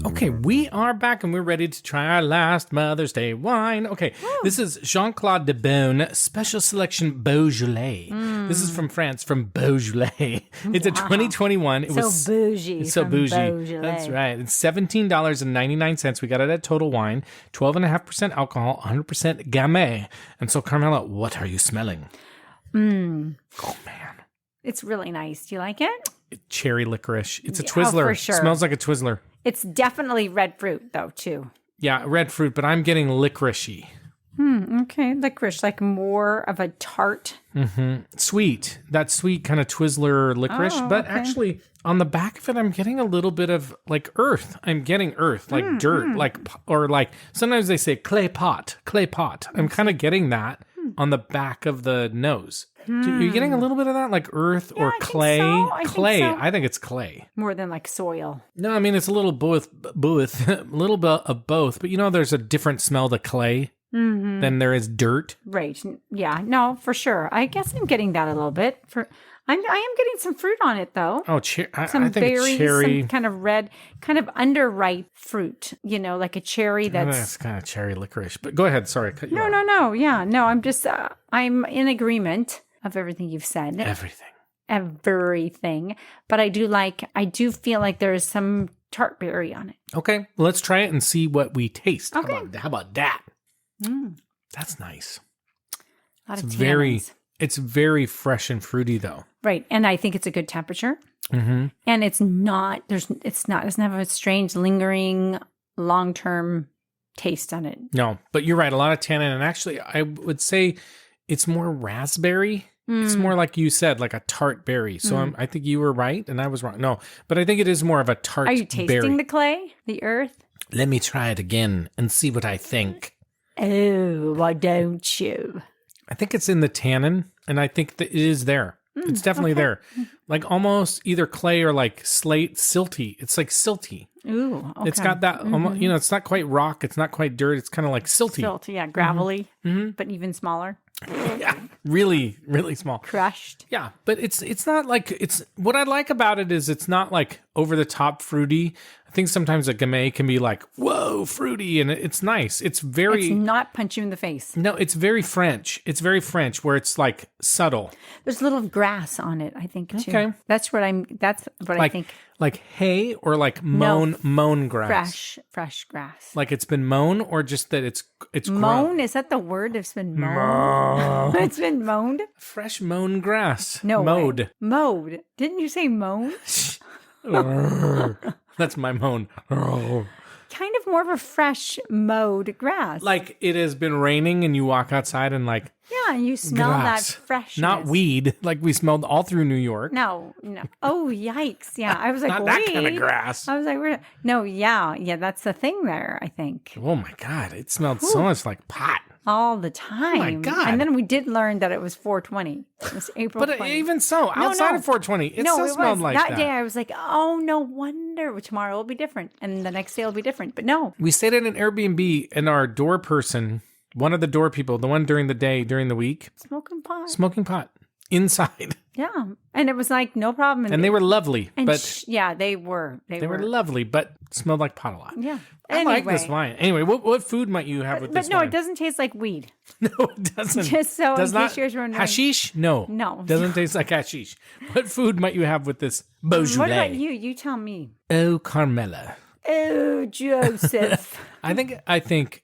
Okay, we are back and we're ready to try our last Mother's Day wine. Okay, This is Jean-Claude de Beaune Special Selection Beaujolais. This is from France, from Beaujolais. It's a 2021. It was bougie. It's so from bougie. Beaujolais. That's right. It's $17.99. We got it at Total Wine. 12.5% alcohol, 100% Gamay. And so, Carmela, what are you smelling? Oh, man. It's really nice. Do you like it? Cherry licorice. It's a Yeah, Twizzler. for sure. Smells like a Twizzler. It's definitely red fruit, though, too. Yeah, red fruit, but I'm getting licoricey. Okay, licorice, like more of a tart. Sweet. That sweet kind of Twizzler licorice. But actually, on the back of it, I'm getting a little bit of earth. I'm getting earth, dirt, sometimes they say clay pot. I'm kind of getting that on the back of the nose. Are you getting a little bit of that, like earth or I think clay? so. I think Clay. so. I think it's clay. More than like soil. No, I mean, it's a little both, a little bit of both. But there's a different smell to clay than there is dirt. Right. Yeah. No, for sure. I guess I'm getting that a little bit. I am getting some fruit on it, though. Oh, Some I think berries, it's cherry. some kind of red, kind of underripe fruit, like a cherry That's kind of cherry licorice. But go ahead. Sorry, I cut you off. No. Yeah. No, I'm just, I'm in agreement of everything you've said. Everything. But I do feel like there is some tart berry on it. Okay, let's try it and see what we taste. Okay. How about that? That's nice. A lot of It's tannins. it's very fresh and fruity though. Right. And I think it's a good temperature. And it doesn't have a strange lingering long-term taste on it. No, but you're right. A lot of tannin. And actually, I would say it's more raspberry. It's more like you said, like a tart berry. So I think you were right and I was wrong. No, but I think it is more of a tart berry. Are you tasting the clay, the earth? Let me try it again and see what I think. Oh, why don't you? I think it's in the tannin, and I think that it is there. It's definitely there. Like almost either clay or like slate, silty. It's like silty. Ooh, okay. It's got that, it's not quite rock. It's not quite dirt. It's kind of like silty. Silty, yeah, gravelly, but even smaller. Yeah, really, really small. Crushed. Yeah, but it's not like, it's what I like about it is it's not like over the top fruity. I think sometimes a gamay can be like, whoa, fruity, and it's nice. It's not punch you in the face. No, it's very French. It's very French where it's like subtle. There's a little grass on it, I think, too. Okay. That's what I think. Like hay or like mown grass? Fresh grass. Like it's been mown or just that it's mown? grown? Is that the word? It's been mown. It's been mowned? Fresh mown grass. No Mowed. Way. Mowed. Didn't you say mown? That's my moan. Kind of more of a fresh mowed grass. Like it has been raining and you walk outside and like, yeah, and you smell grass. that freshness. Not weed, like we smelled all through New York. No. Oh, yikes. Yeah, I was like, not that kind of grass. I was like, no, yeah, that's the thing there, I think. Oh my God, it smelled so much like pot. All the time. Oh my God. And then we did learn that it was 420. It was April But 20. even so, outside of 420, it still smelled like that. That day I was like, oh, no wonder tomorrow will be different. And the next day will be different. But no. We stayed at an Airbnb and our door person, one of the door people, the one during the day, during the week. Smoking pot. Inside. Yeah. And it was like, no problem. And they were lovely. And but they were. They were lovely, but smelled like pot a lot. Yeah. I like this wine. Anyway, what food might you have with this wine? But no, it doesn't taste like weed. No, it doesn't. Just so Does in case you're wondering. Hashish? No. Doesn't taste like hashish. What food might you have with this Beaujolais? What about you? You tell me. Oh, Carmela. Oh, Joseph. I think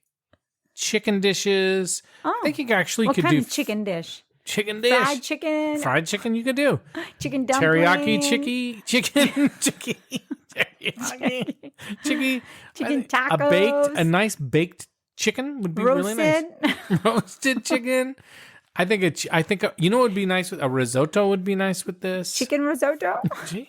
chicken dishes. I think you actually could do. What kind of chicken dish? Chicken dish. Fried chicken you could do. Chicken dumpling. Teriyaki chicken. Teriyaki. Chicken tacos. A nice baked chicken would be really nice. Roasted chicken. I think you know what would be nice with a risotto would be nice with this. Chicken risotto?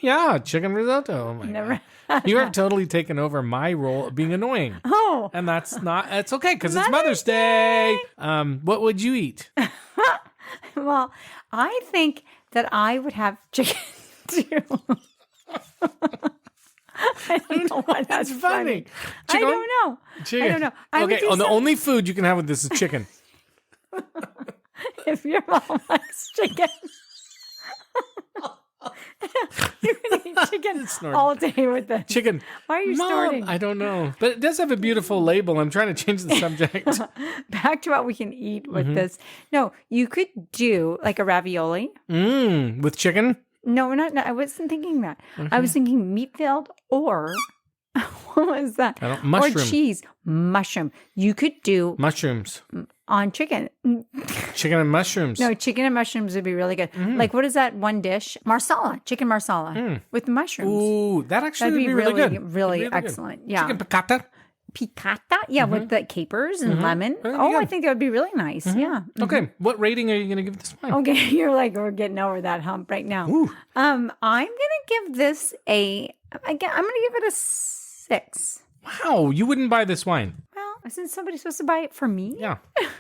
Yeah, chicken risotto. Oh my God. You have totally taken over my role of being annoying. Oh. And it's okay because it's Mother's Day. What would you eat? Well, I think that I would have chicken too. I don't know why that's funny. I don't know. Chicken. I don't know. Okay, the only food you can have with this is chicken. If your mom likes chicken. You're going to eat chicken all day with this. Chicken. Why are you snorting? I don't know. But it does have a beautiful label. I'm trying to change the subject. Back to what we can eat with this. No, you could do like a ravioli. With chicken? No, I wasn't thinking that. Okay. I was thinking meat filled or what was that? Mushroom. Or cheese. Mushroom. You could do mushrooms. On chicken. Chicken and mushrooms. No, chicken and mushrooms would be really good. Like, what is that one dish? Marsala. Chicken marsala with mushrooms. Ooh, that actually would be really good. Really excellent. Good. Yeah. Chicken piccata. Piccata? Yeah, with the capers and lemon. I think that would be really nice. Yeah. Okay. What rating are you going to give this wine? Okay. You're like, we're getting over that hump right now. Ooh. I'm going to give this I'm going to give it a 6. Wow. You wouldn't buy this wine. Well, isn't somebody supposed to buy it for me? Yeah.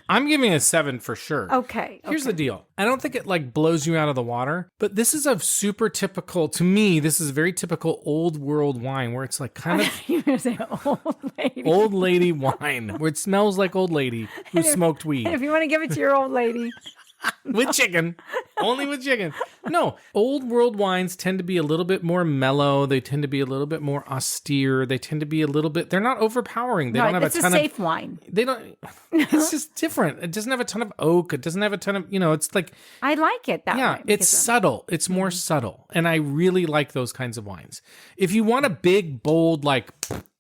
I'm giving it a 7 for sure. Okay. Here's the deal. I don't think it like blows you out of the water, but this is a super typical, to me, this is a very typical old world wine where it's like kind of you're going to say old lady. Old lady wine where it smells like old lady who smoked weed. If you want to give it to your old lady. With chicken. Only with chicken. No, old world wines tend to be a little bit more mellow. They tend to be a little bit more austere. They tend to be a little bit, they're not overpowering. They don't have a ton of... It's a safe wine. They don't... It's just different. It doesn't have a ton of oak. It doesn't have a ton of, it's like... I like it that way. Yeah, it's subtle. It's more subtle. And I really like those kinds of wines. If you want a big, bold, like...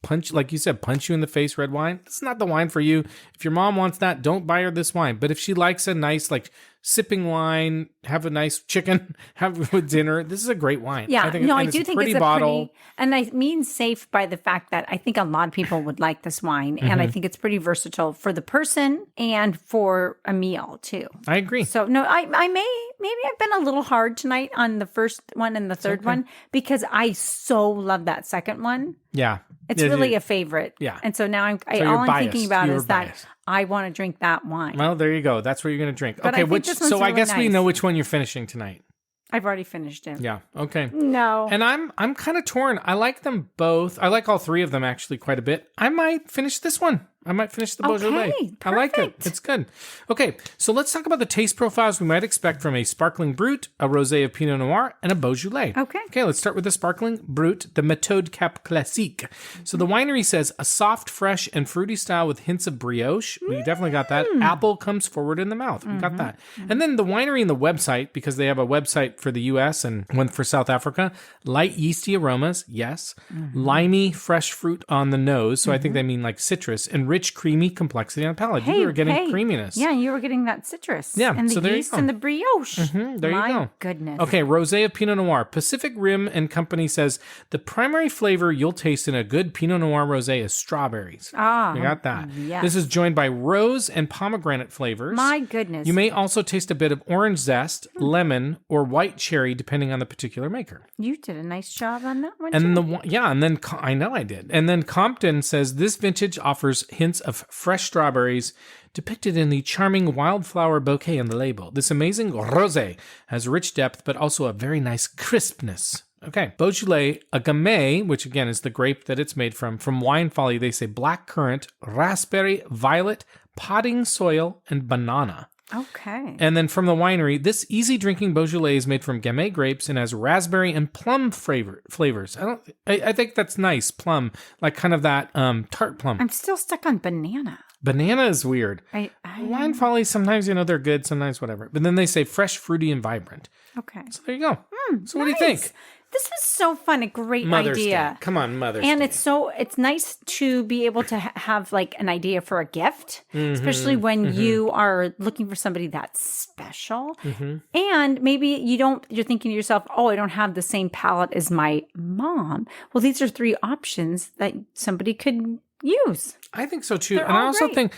punch, like you said, punch you in the face red wine, it's not the wine for you. If your mom wants that, don't buy her this wine. But if she likes a nice, like, sipping wine, have a nice chicken, have it with dinner, this is a great wine. Yeah, I do think it's a bottle. pretty, and I mean safe by the fact that I think a lot of people would like this wine, and I think it's pretty versatile for the person and for a meal too. I agree. So no, maybe I've been a little hard tonight on the first one and the third one because I so love that second one. Yeah. It's really a favorite. Yeah. And so now all you're I'm biased. thinking about You're is biased. that I want to drink that wine. Well, there you go. That's what you're going to drink. But okay, so I guess nice. we know which one you're finishing tonight. I've already finished it. Yeah. Okay. No. And I'm kind of torn. I like them both. I like all three of them actually quite a bit. I might finish this one. I might finish the Beaujolais. Perfect. I like it. It's good. Okay, so let's talk about the taste profiles we might expect from a sparkling brut, a rosé of Pinot Noir, and a Beaujolais. Okay, let's start with the sparkling brut, the Méthode Cap Classique. So the winery says a soft, fresh, and fruity style with hints of brioche. We definitely got that. Apple comes forward in the mouth. We got that. And then the winery and the website, because they have a website for the U.S. and one for South Africa, light yeasty aromas, yes. Limey, fresh fruit on the nose, so I think they mean like citrus, and rich, creamy complexity on the palate. You were getting creaminess. Yeah, you were getting that citrus. Yeah, and so the there you yeast go. and the brioche. There you go. My goodness. Okay, rosé of Pinot Noir. Pacific Rim and Company says the primary flavor you'll taste in a good Pinot Noir rosé is strawberries. We got that. Yes. This is joined by rose and pomegranate flavors. My goodness. You may also taste a bit of orange zest, lemon, or white cherry, depending on the particular maker. You did a nice job on that one. And too. and then I know I did. And then Compton says this vintage offers hints of fresh strawberries depicted in the charming wildflower bouquet on the label. This amazing rosé has rich depth, but also a very nice crispness. Okay, Beaujolais, a gamay, which again is the grape that it's made from Wine Folly, they say black currant, raspberry, violet, potting soil, and banana. Okay. And then from the winery, this easy drinking Beaujolais is made from gamay grapes and has raspberry and plum flavors. I think that's nice. Plum, like kind of that tart plum. I'm still stuck on banana. Banana is weird. Wine Folly, sometimes, they're good, sometimes whatever. But then they say fresh, fruity, and vibrant. Okay. So there you go. So what do you think? This was so fun. A great Mother's idea. Day. Come on, Mother's Day. And it's nice to be able to have like an idea for a gift, especially when you are looking for somebody that's special. And maybe you're thinking to yourself, oh, I don't have the same palate as my mom. Well, these are three options that somebody could use. I think so too. They're And I all also great.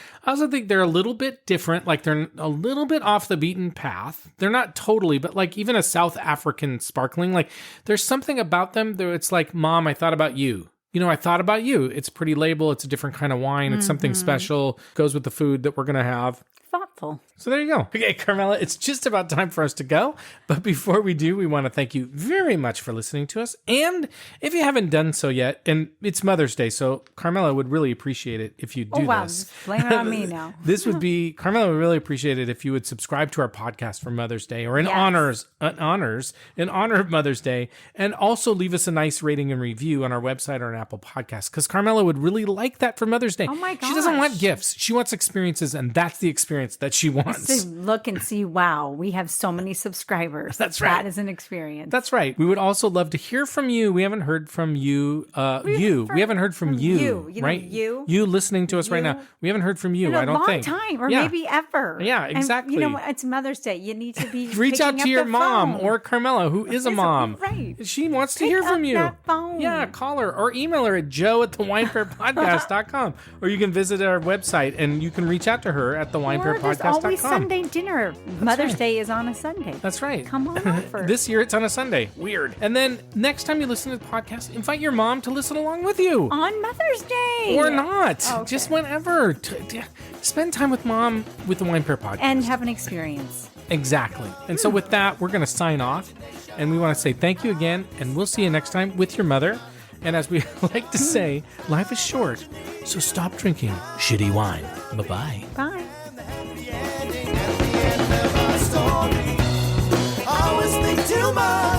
think they're a little bit different. Like they're a little bit off the beaten path. They're not totally, but like even a South African sparkling, like there's something about them that it's like, Mom, I thought about you. I thought about you. It's a pretty label. It's a different kind of wine. It's something special. Goes with the food that we're going to have. Thoughtful. So there you go. Okay, Carmela, it's just about time for us to go. But before we do, we want to thank you very much for listening to us. And if you haven't done so yet, and it's Mother's Day, so Carmela would really appreciate it if you do this. Blame it on me now. Carmela would really appreciate it if you would subscribe to our podcast for Mother's Day or in honor of Mother's Day, and also leave us a nice rating and review on our website or an Apple Podcast, because Carmela would really like that for Mother's Day. Oh my gosh. She doesn't want gifts. She wants experiences, and that's the experience that she wants. To look and see, wow, we have so many subscribers. That's right. That is an experience. That's right. We would also love to hear from you. We haven't heard from you. We haven't heard from you. Right? You listening to us right now. We haven't heard from you. I don't think. In a long time, or maybe ever. Yeah, exactly. And, it's Mother's Day. You need to be reach out to your mom phone. or Carmela, who is a mom. Right. She wants to hear from you. That phone. Yeah, call her or email her at joe@thewinepairpodcast.com. Or you can visit our website and you can reach out to her at thewinepairpodcast.com. There's always Sunday dinner. Mother's Day is on a Sunday. That's right. Come on over. This year it's on a Sunday. Weird. And then next time you listen to the podcast, invite your mom to listen along with you. On Mother's Day. Or not. Okay. Just whenever. Spend time with Mom with the Wine Pair Podcast. And have an experience. Exactly. And so with that, we're going to sign off. And we want to say thank you again. And we'll see you next time with your mother. And as we like to say, life is short. So stop drinking shitty wine. Bye-bye. Bye. I always think too much.